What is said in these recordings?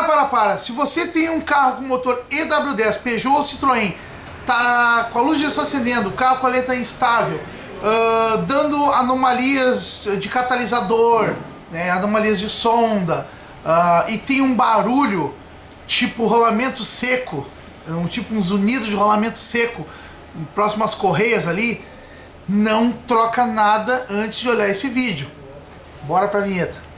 Para. Se você tem um carro com motor EW10, Peugeot ou Citroën, tá com a luz de direção acendendo, o carro com a letra instável, dando anomalias de catalisador, né, anomalias de sonda, e tem um barulho tipo rolamento seco, tipo uns unidos de rolamento seco, próximo às correias ali, não troca nada antes de olhar esse vídeo. Bora pra vinheta.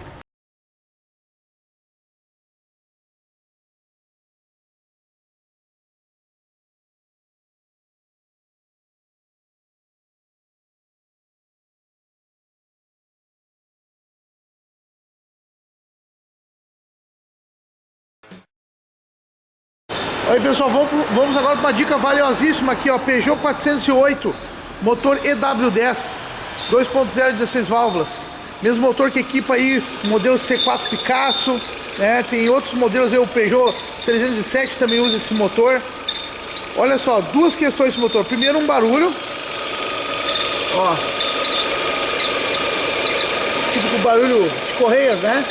Aí pessoal, vamos agora para uma dica valiosíssima aqui, ó, Peugeot 408, motor EW10, 2.0, 16 válvulas, mesmo motor que equipa aí o modelo C4 Picasso, né? Tem outros modelos aí, o Peugeot 307 também usa esse motor. Olha só, duas questões desse motor. Primeiro, um barulho, ó, tipo barulho de correias, né?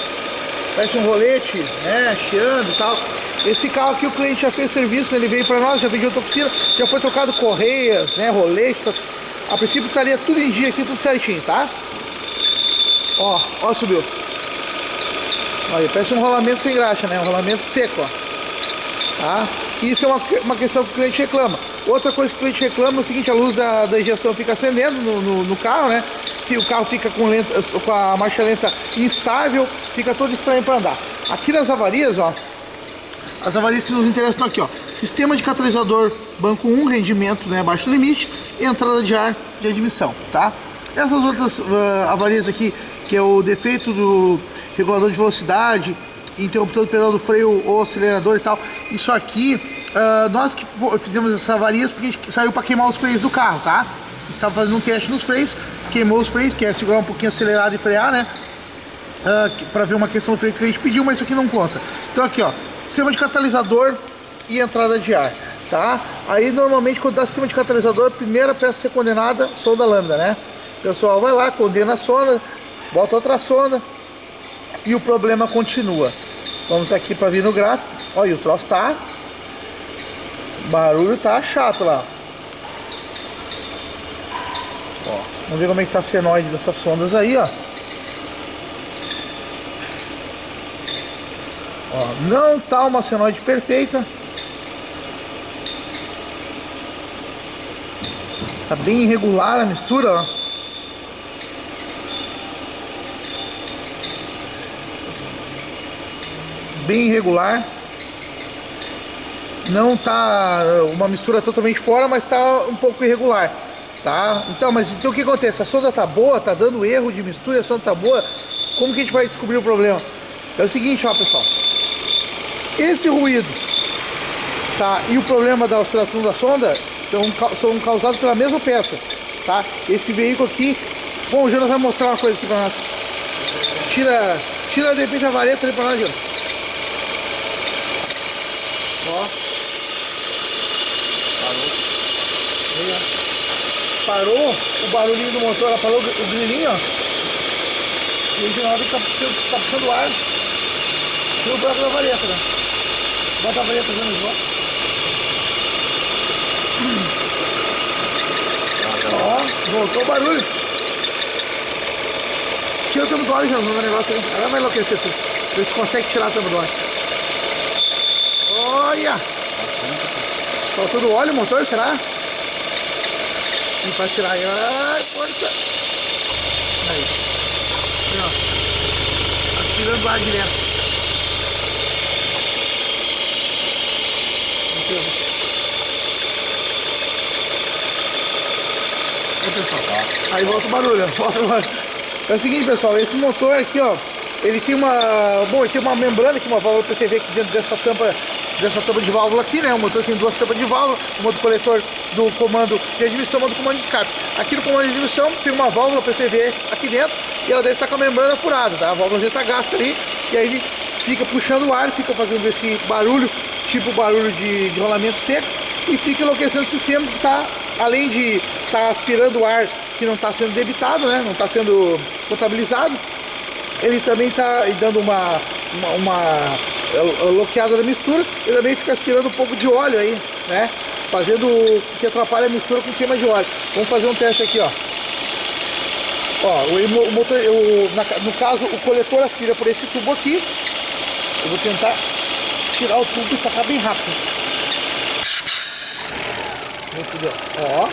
Parece um rolete, né? Chiando e tal. Esse carro aqui o cliente já fez serviço, ele veio para nós, já pediu oficina, já foi trocado correias, né, rolete. A princípio estaria tudo em dia aqui, tudo certinho, tá? Ó, subiu. Olha, parece um rolamento sem graxa, né? Um rolamento seco, ó. Tá? Isso é uma questão que o cliente reclama. Outra coisa que o cliente reclama é o seguinte: a luz da injeção fica acendendo no carro, né? Que o carro fica com a marcha lenta instável, fica todo estranho para andar. Aqui nas avarias, ó. As avarias que nos interessam estão aqui, ó. Sistema de catalisador banco 1, rendimento, né, abaixo do limite, e entrada de ar de admissão, tá? Essas outras avarias aqui, que é o defeito do regulador de velocidade, interruptor do pedal do freio ou acelerador e tal. Isso aqui, nós que fizemos essas avarias porque a gente saiu para queimar os freios do carro, tá? A gente estava fazendo um teste nos freios, queimou os freios, que é segurar um pouquinho acelerado e frear, né? Para ver uma questão do freio que a gente pediu, mas isso aqui não conta. Então aqui, ó, sistema de catalisador e entrada de ar, tá? Aí normalmente quando dá sistema de catalisador, a primeira peça a ser condenada, sonda lambda, né? O pessoal vai lá, condena a sonda, bota outra sonda e o problema continua. Vamos aqui para vir no gráfico. Olha, o troço tá, o barulho tá chato lá. Ó, vamos ver como é que tá a senoide dessas sondas aí, ó. Ó, não tá uma senoide perfeita. Tá bem irregular a mistura, ó. Bem irregular. Não tá uma mistura totalmente fora, mas tá um pouco irregular, tá? Então o que acontece? A sonda tá boa, tá dando erro de mistura, a sonda tá boa. Como que a gente vai descobrir o problema? É o seguinte, ó, pessoal. Esse ruído, tá, e o problema da oscilação da sonda são causados pela mesma peça, tá? Esse veículo aqui, bom, o Jonas vai mostrar uma coisa aqui pra nós. Tira de repente a vareta ali pra nós, Jonas. Ó. Parou o barulhinho do motor, ela parou o brilhinho, ó. E o Jonas tá puxando o ar. E o buraco da vareta, né? Bota a vareta dentro de volta. Ó, voltou o barulho. Tira o tampo do óleo, já no negócio aí. Ela vai enlouquecer tudo. A gente consegue tirar o tampo do óleo. Olha! Faltou do óleo o motor, será? E pra tirar aí, ai, força! Aí. Ó. Tá tirando o ar direto. Aí volta o barulho, volta o barulho. É o seguinte, pessoal, esse motor aqui, ó, ele tem uma membrana aqui, uma válvula PCV aqui dentro dessa tampa de válvula aqui, né? O motor tem duas tampas de válvula, uma do coletor do comando de admissão, uma do comando de escape. Aqui no comando de admissão tem uma válvula PCV aqui dentro e ela deve estar com a membrana furada, tá? A válvula já está gasta ali e aí ele fica puxando o ar, fica fazendo esse barulho, tipo barulho de rolamento seco, e fica enlouquecendo o sistema que está, além de estar aspirando o ar que não está sendo debitado, né? Não está sendo contabilizado, ele também está dando uma loqueada da mistura e também fica aspirando um pouco de óleo aí, né? Fazendo o que atrapalha a mistura com queima de óleo. Vamos fazer um teste aqui, ó. Ó, o motor, no caso, o coletor aspira por esse tubo aqui. Eu vou tentar tirar o tubo e sacar bem rápido. Entendeu? Ó.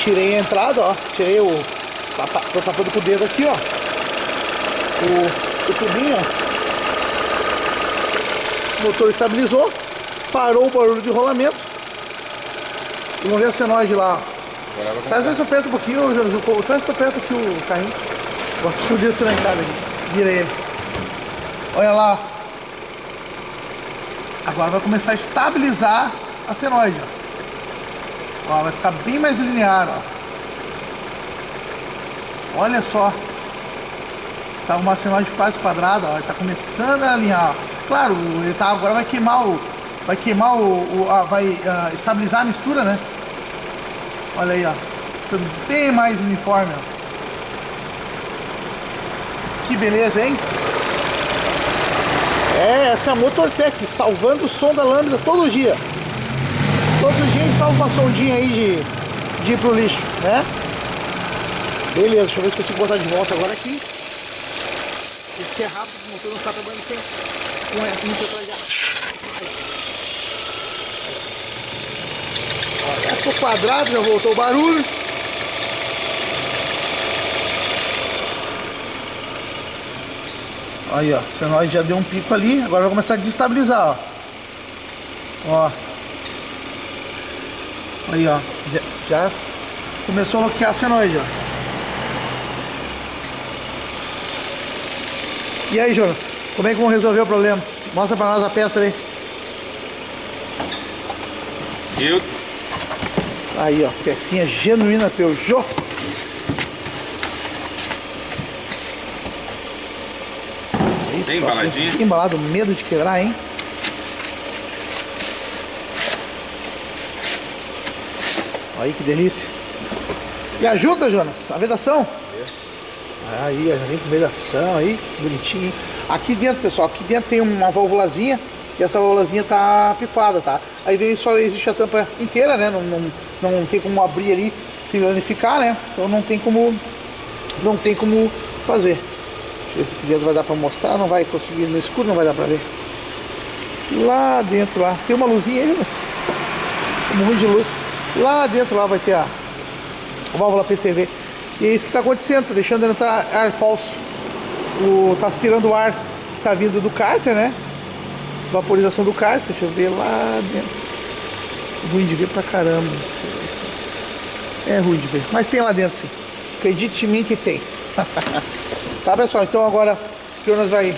Tirei a entrada, ó. Tirei tô tapando com o dedo aqui, ó. O tubinho, ó. O motor estabilizou. Parou o barulho de rolamento. E vamos ver a senoide lá, ó. Traz mais pra perto um pouquinho, traz pra perto aqui o carrinho. Vou o dedo trancado aqui. Vira ele. Olha lá. Agora vai começar a estabilizar a senoide, ó. Ó, vai ficar bem mais linear, ó. Olha só. Tá uma senoide quase quadrada, ó. Ele tá começando a alinhar, ó. Claro, ele tá, agora vai queimar vai estabilizar a mistura, né? Olha aí, ó. Ficando bem mais uniforme, ó. Que beleza, hein? Essa é a Motortec, salvando o som da lâmpada todo dia. Todos os dias salva uma sondinha aí de ir pro lixo, né? Beleza, deixa eu ver se consigo botar de volta agora aqui. Tem que ser rápido, o motor não está trabalhando sem muito atrás de essa quadrado, já voltou o barulho. Aí, ó, a senoide já deu um pico ali, agora vai começar a desestabilizar, ó. Aí, ó, já começou a bloquear a senoide, ó. E aí, Jonas, como é que vamos resolver o problema? Mostra pra nós a peça ali. Aí, ó, pecinha genuína Peugeot. Bem embaladinha. Bem embalado, medo de quebrar, hein? Aí, que delícia. E ajuda, Jonas, a vedação. Aí, já vem com vedação aí, bonitinho, hein? Aqui dentro, pessoal, aqui dentro tem uma válvulazinha. E essa válvulazinha tá pifada, tá? Aí vem só existe a tampa inteira, né? Não tem como abrir ali sem danificar, né? Então não tem como fazer. Deixa eu ver se aqui dentro vai dar pra mostrar. Não vai conseguir, no escuro não vai dar pra ver. Lá dentro, lá, tem uma luzinha aí, mas um ruim de luz. Lá dentro, lá vai ter a válvula PCV. E é isso que tá acontecendo, tá deixando entrar ar falso. Tá aspirando o ar que tá vindo do cárter, né? Vaporização do cárter, deixa eu ver lá dentro. Ruim de ver pra caramba. É ruim de ver, mas tem lá dentro sim. Acredite em mim que tem. Tá, pessoal, então agora o Jonas vai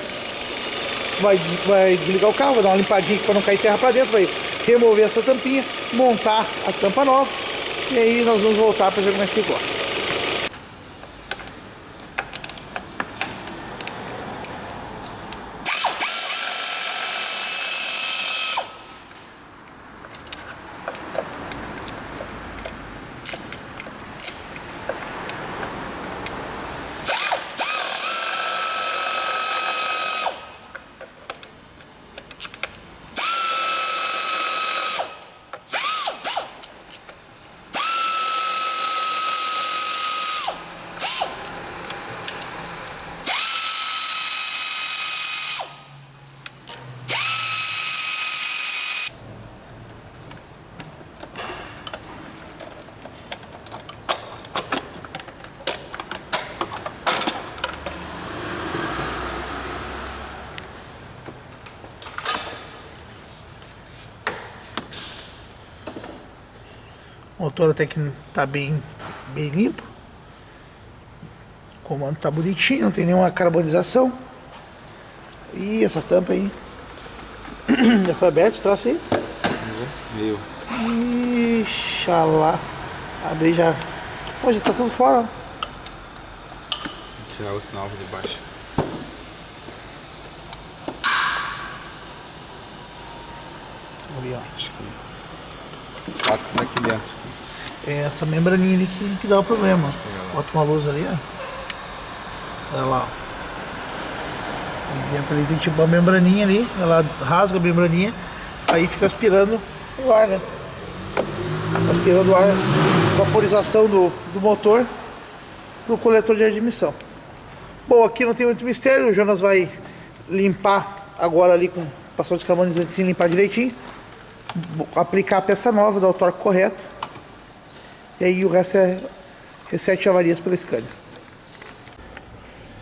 desligar o carro, vai dar uma limpadinha para não cair terra pra dentro, vai remover essa tampinha, montar a tampa nova e aí nós vamos voltar para ver como é que ficou. O motor até que tá bem limpo. O comando tá bonitinho, não tem nenhuma carbonização. E essa tampa aí já foi aberta, esse troço aí? Meio. Ixalá. Abri já. Pô, já tá tudo fora. Vou tirar o sinal de baixo. Ali, ó. Acho que tá aqui dentro. É essa membraninha ali que dá o problema. Bota uma luz ali, ó. Olha lá, ó. E dentro ali tem tipo uma membraninha ali, ela rasga a membraninha, aí fica aspirando o ar, né? Aspirando o ar, vaporização do motor pro coletor de admissão. Bom, aqui não tem muito mistério, o Jonas vai limpar agora ali com passar o descarbonizante e limpar direitinho, aplicar a peça nova, dar o torque correto, e aí o resto é reset avarias pela Scania.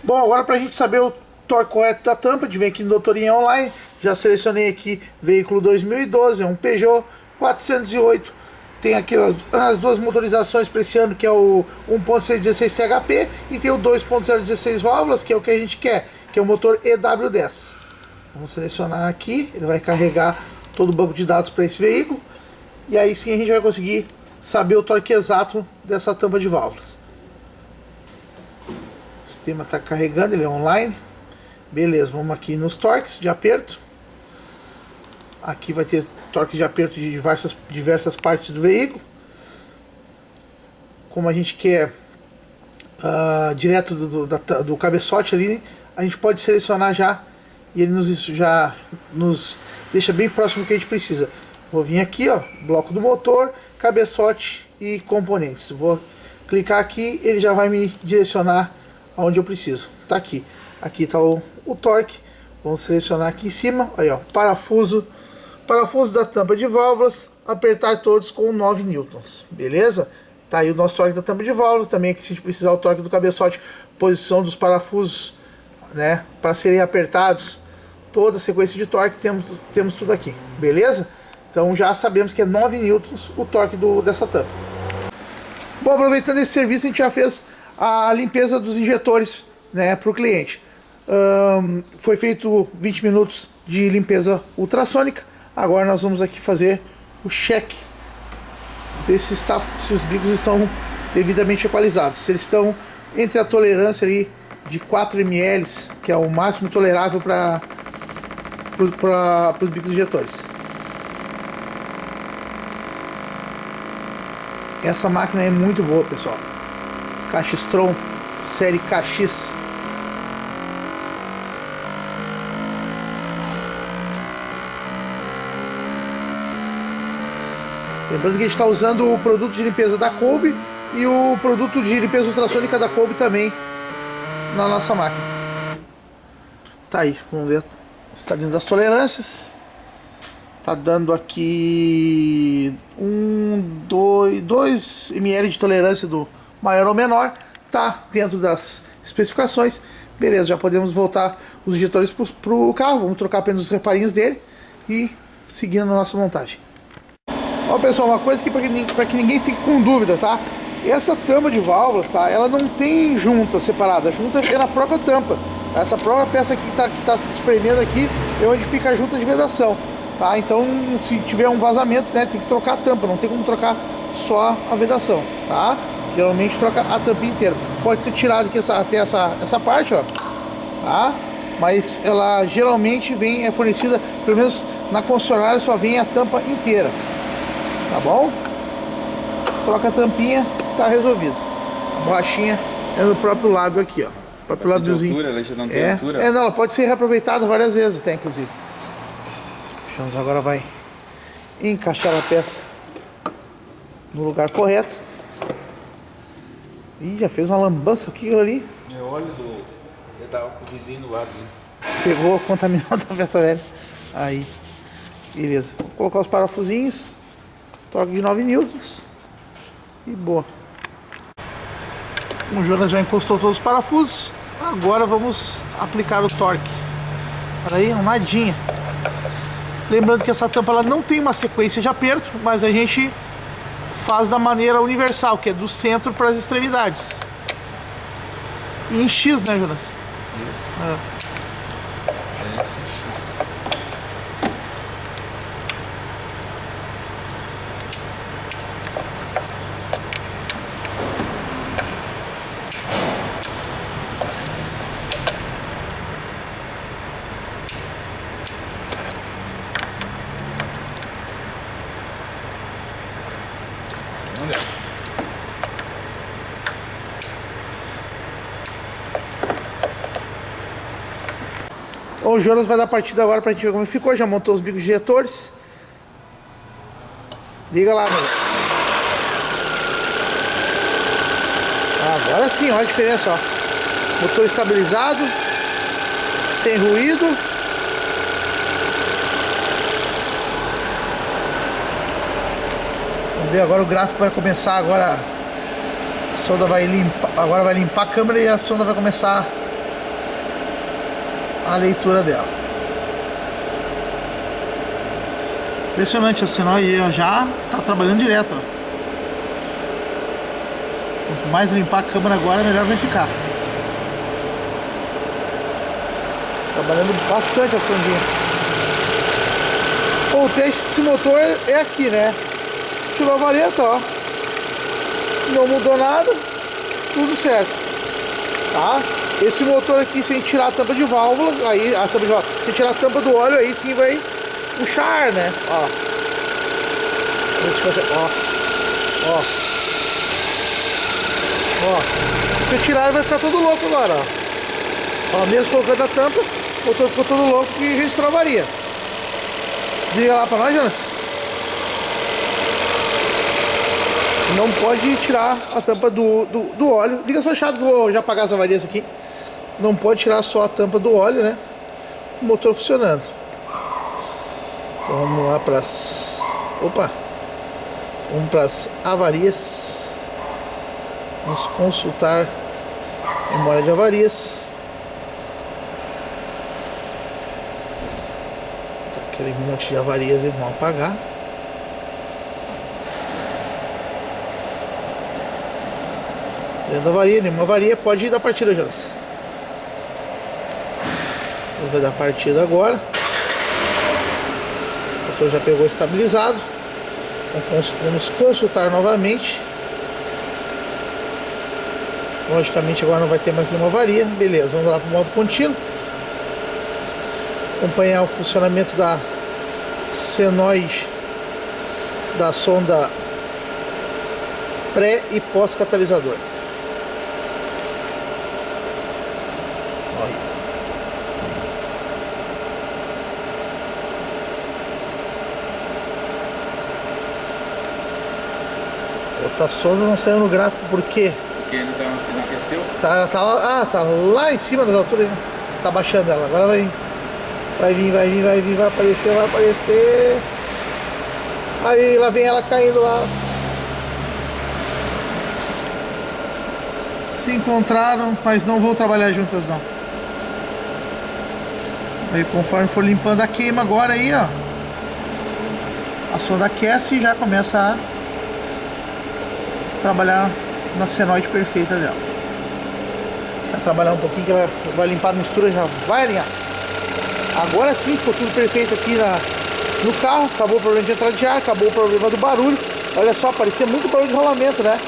Bom, agora para a gente saber o torque correto da tampa, de vem aqui no Doutorinha Online, já selecionei aqui veículo 2012, é um Peugeot 408, tem aqui as duas motorizações para esse ano, que é o 1.616 THP e tem o 2.016 válvulas, que é o que a gente quer, que é o motor EW10. Vamos selecionar aqui, ele vai carregar todo o banco de dados para esse veículo, e aí sim a gente vai conseguir saber o torque exato dessa tampa de válvulas. O sistema está carregando, ele é online. Beleza, vamos aqui nos torques de aperto. Aqui vai ter torque de aperto de diversas partes do veículo. Como a gente quer direto do cabeçote ali, a gente pode selecionar já, e ele já nos deixa bem próximo do que a gente precisa. Vou vir aqui, ó, bloco do motor, cabeçote e componentes. Vou clicar aqui, ele já vai me direcionar aonde eu preciso. Tá aqui. Aqui está o torque. Vamos selecionar aqui em cima. Aí, ó, parafuso da tampa de válvulas, apertar todos com 9 newtons. Beleza? Tá aí o nosso torque da tampa de válvulas. Também aqui, se a gente precisar, o torque do cabeçote, posição dos parafusos, né, para serem apertados, toda a sequência de torque, temos tudo aqui. Beleza? Então já sabemos que é 9 newtons o torque dessa tampa. Bom, aproveitando esse serviço, a gente já fez a limpeza dos injetores, né, para o cliente. Foi feito 20 minutos de limpeza ultrassônica. Agora nós vamos aqui fazer o check, ver se os bicos estão devidamente equalizados, se eles estão entre a tolerância ali de 4 ml, que é o máximo tolerável para os bicos injetores. Essa máquina é muito boa, pessoal. Caxstrom série KX. Lembrando que a gente está usando o produto de limpeza da Kolbe e o produto de limpeza ultrassônica da Kolbe também na nossa máquina. Tá aí, vamos ver se está dentro das tolerâncias. Tá dando aqui 2 ml de tolerância do maior ou menor. Tá dentro das especificações. Beleza, já podemos voltar os injetores para o carro. Vamos trocar apenas os reparinhos dele e seguindo a nossa montagem. Ó, pessoal, uma coisa que para que ninguém fique com dúvida, tá? Essa tampa de válvulas, tá? Ela não tem junta separada. A junta é na própria tampa. Essa própria peça que tá se desprendendo aqui é onde fica a junta de vedação. Tá? Então, se tiver um vazamento, né, tem que trocar a tampa, não tem como trocar só a vedação, tá? Geralmente troca a tampa inteira. Pode ser tirado aqui até essa parte, ó, tá? Mas ela geralmente é fornecida, pelo menos na concessionária, só vem a tampa inteira, tá bom? Troca a tampinha, tá resolvido. A borrachinha é no próprio lábio aqui, ó. O próprio lábiozinho. Ela já não tem altura. Não, ela pode ser reaproveitada várias vezes até, inclusive. Jonas agora vai encaixar a peça no lugar correto. Ih, já fez uma lambança aqui ali. É óleo do... Eu tava com o vizinho do lado ali. Pegou, contaminou a peça velha. Aí, beleza. Vou colocar os parafusinhos. Torque de 9 newtons. E boa. O Jonas já encostou todos os parafusos. Agora vamos aplicar o torque. Olha aí, um nadinha. Lembrando que essa tampa ela não tem uma sequência de aperto, mas a gente faz da maneira universal, que é do centro para as extremidades. E em X, né, Jonas? Isso. É. X. O Jonas vai dar partida agora pra gente ver como ficou. Já montou os bicos injetores. Liga lá, meu. Agora sim, olha a diferença, ó. Motor estabilizado, sem ruído. Vamos ver agora, o gráfico vai começar agora. A sonda vai limpar, agora vai limpar a câmera e a sonda vai começar a leitura dela. Impressionante, o sinal aí já tá trabalhando direto, ó. Quanto mais limpar a câmera agora, melhor vai ficar. Trabalhando bastante a sondinha. Bom, o teste desse motor é aqui, né? Tirou a vareta, ó. Não mudou nada. Tudo certo. Tá? Esse motor aqui, sem tirar a tampa de válvula, aí a tampa de válvula, sem tirar a tampa do óleo, aí sim vai puxar ar, né? Ó. Ó. Ó. Se eu tirar, ele vai ficar todo louco agora, ó. Ó, mesmo colocando a tampa, o motor ficou todo louco e registrou a avaria. Liga lá pra nós, Jonas. Não pode tirar a tampa do óleo. Liga só a chave que eu vou já apagar as avarias aqui. Não pode tirar só a tampa do óleo, né? O motor funcionando. Então vamos lá para as... Opa! Vamos para as avarias. Vamos consultar a memória de avarias. Tá, aquele monte de avarias eles vão apagar. Dentro da avaria, nenhuma avaria, pode ir da partida, Jonas. Vai dar partida agora. O motor já pegou estabilizado. Vamos consultar novamente. Logicamente agora não vai ter mais nenhuma avaria. Beleza, vamos lá para o modo contínuo. Acompanhar o funcionamento da senoide da sonda pré e pós catalisador. Outra sonda não saiu no gráfico porque não aqueceu? tá lá em cima das alturas, né? Tá baixando ela, agora vai vir, vai aparecer. Aí lá vem ela caindo lá. Se encontraram, mas não vão trabalhar juntas não. Aí conforme for limpando a queima agora aí, ó, a sonda aquece e já começa a trabalhar na senoide perfeita dela. Vai trabalhar um pouquinho que ela vai limpar a mistura, já vai alinhar. Agora sim ficou tudo perfeito aqui no carro. Acabou o problema de entrada de ar, acabou o problema do barulho. Olha só, parecia muito barulho de rolamento, né?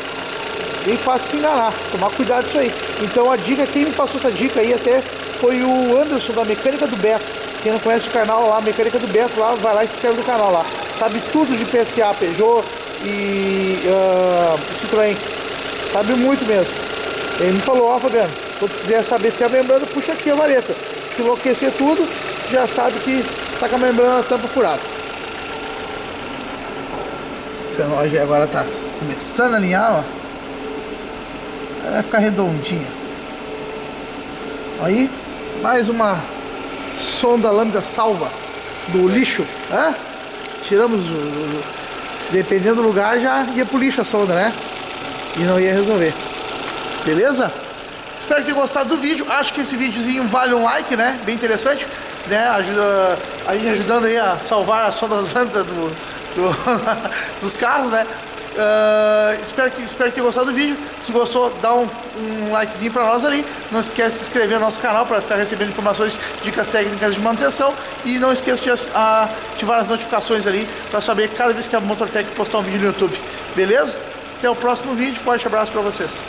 Bem fácil se enganar, tomar cuidado disso aí. Então a dica, quem me passou essa dica aí até foi o Anderson da Mecânica do Beto. Quem não conhece o canal lá, Mecânica do Beto, lá, vai lá e se inscreve no canal lá. Sabe tudo de PSA, Peugeot e Citroën. Sabe muito mesmo. Ele me falou, ó Fabiano, quando quiser saber se a membrana, puxa aqui a vareta. Se enlouquecer tudo, já sabe que tá com a membrana da tampa furada. A senoide agora tá começando a alinhar, ó. Ela vai ficar redondinha. Aí, mais uma sonda lambda salva do lixo, né? Tiramos dependendo do lugar, já ia pro lixo a sonda, né? E não ia resolver. Beleza? Espero que tenham gostado do vídeo. Acho que esse videozinho vale um like, né? Bem interessante, né? Ajuda a gente ajudando aí a salvar as sondas lambda dos carros, né? Espero que tenham gostado do vídeo. Se gostou, dá um likezinho pra nós ali. Não esqueça de se inscrever no nosso canal para ficar recebendo informações, dicas técnicas de manutenção. E não esqueça de ativar as notificações ali para saber cada vez que a Motortec postar um vídeo no YouTube. Beleza? Até o próximo vídeo. Forte abraço para vocês.